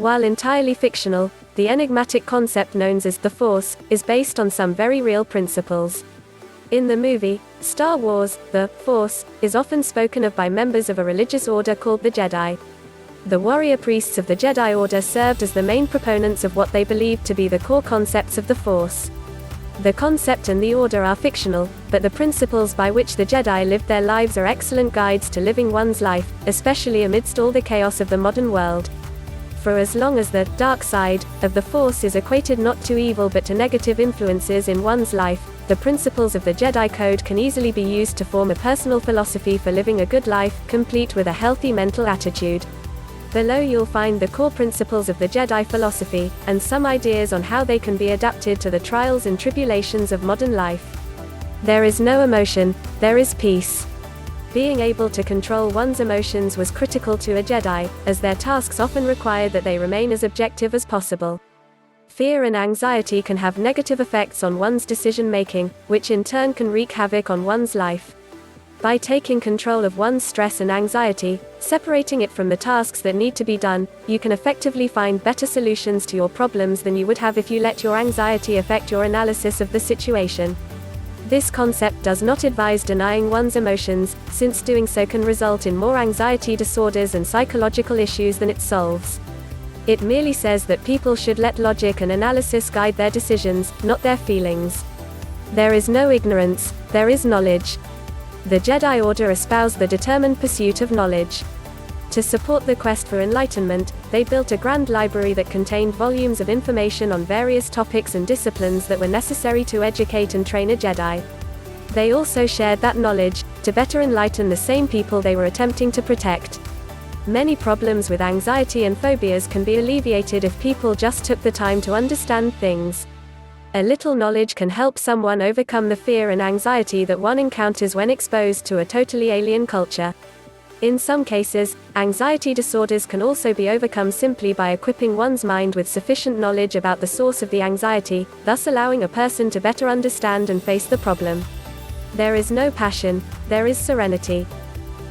While entirely fictional, the enigmatic concept known as the Force is based on some very real principles. In the movie, Star Wars, the Force is often spoken of by members of a religious order called the Jedi. The warrior priests of the Jedi Order served as the main proponents of what they believed to be the core concepts of the Force. The concept and the order are fictional, but the principles by which the Jedi lived their lives are excellent guides to living one's life, especially amidst all the chaos of the modern world. For as long as the dark side of the Force is equated not to evil but to negative influences in one's life, the principles of the Jedi Code can easily be used to form a personal philosophy for living a good life, complete with a healthy mental attitude. Below you'll find the core principles of the Jedi philosophy, and some ideas on how they can be adapted to the trials and tribulations of modern life. There is no emotion, there is peace. Being able to control one's emotions was critical to a Jedi, as their tasks often required that they remain as objective as possible. Fear and anxiety can have negative effects on one's decision-making, which in turn can wreak havoc on one's life. By taking control of one's stress and anxiety, separating it from the tasks that need to be done, you can effectively find better solutions to your problems than you would have if you let your anxiety affect your analysis of the situation. This concept does not advise denying one's emotions, since doing so can result in more anxiety disorders and psychological issues than it solves. It merely says that people should let logic and analysis guide their decisions, not their feelings. There is no ignorance, there is knowledge. The Jedi Order espoused the determined pursuit of knowledge. To support the quest for enlightenment, they built a grand library that contained volumes of information on various topics and disciplines that were necessary to educate and train a Jedi. They also shared that knowledge, to better enlighten the same people they were attempting to protect. Many problems with anxiety and phobias can be alleviated if people just took the time to understand things. A little knowledge can help someone overcome the fear and anxiety that one encounters when exposed to a totally alien culture. In some cases, anxiety disorders can also be overcome simply by equipping one's mind with sufficient knowledge about the source of the anxiety, thus allowing a person to better understand and face the problem. There is no passion, there is serenity.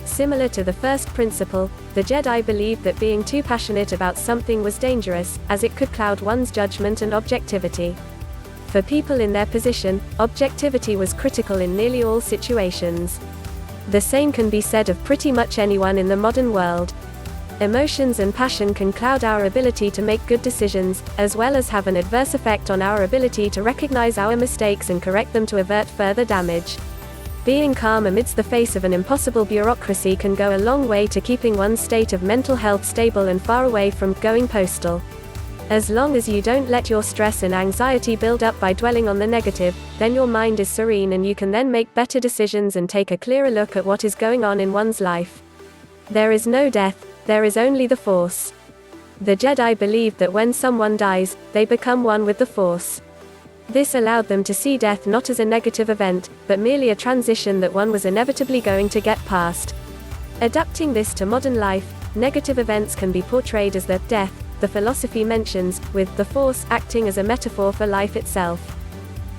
Similar to the first principle, the Jedi believed that being too passionate about something was dangerous, as it could cloud one's judgment and objectivity. For people in their position, objectivity was critical in nearly all situations. The same can be said of pretty much anyone in the modern world. Emotions and passion can cloud our ability to make good decisions, as well as have an adverse effect on our ability to recognize our mistakes and correct them to avert further damage. Being calm amidst the face of an impossible bureaucracy can go a long way to keeping one's state of mental health stable and far away from going postal. As long as you don't let your stress and anxiety build up by dwelling on the negative, then your mind is serene and you can then make better decisions and take a clearer look at what is going on in one's life. There is no death, there is only the Force. The Jedi believed that when someone dies, they become one with the Force. This allowed them to see death not as a negative event, but merely a transition that one was inevitably going to get past. Adapting this to modern life, negative events can be portrayed as the death the philosophy mentions, with the Force acting as a metaphor for life itself.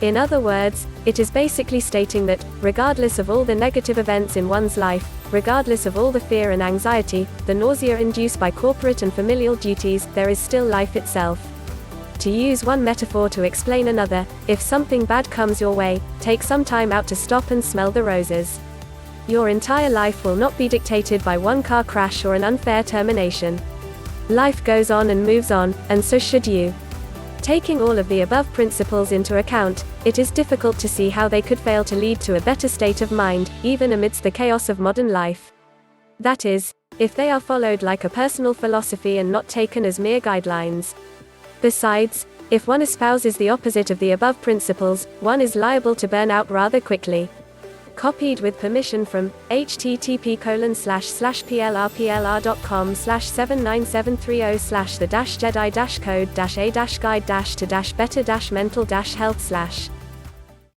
In other words, it is basically stating that, regardless of all the negative events in one's life, regardless of all the fear and anxiety, the nausea induced by corporate and familial duties, there is still life itself. To use one metaphor to explain another, if something bad comes your way, take some time out to stop and smell the roses. Your entire life will not be dictated by one car crash or an unfair termination. Life goes on and moves on, and so should you. Taking all of the above principles into account, it is difficult to see how they could fail to lead to a better state of mind, even amidst the chaos of modern life. That is, if they are followed like a personal philosophy and not taken as mere guidelines. Besides, if one espouses the opposite of the above principles, one is liable to burn out rather quickly. Copied with permission from http://plrplr.com/79730/the-jedi-code-a-guide-to-better-mental-health/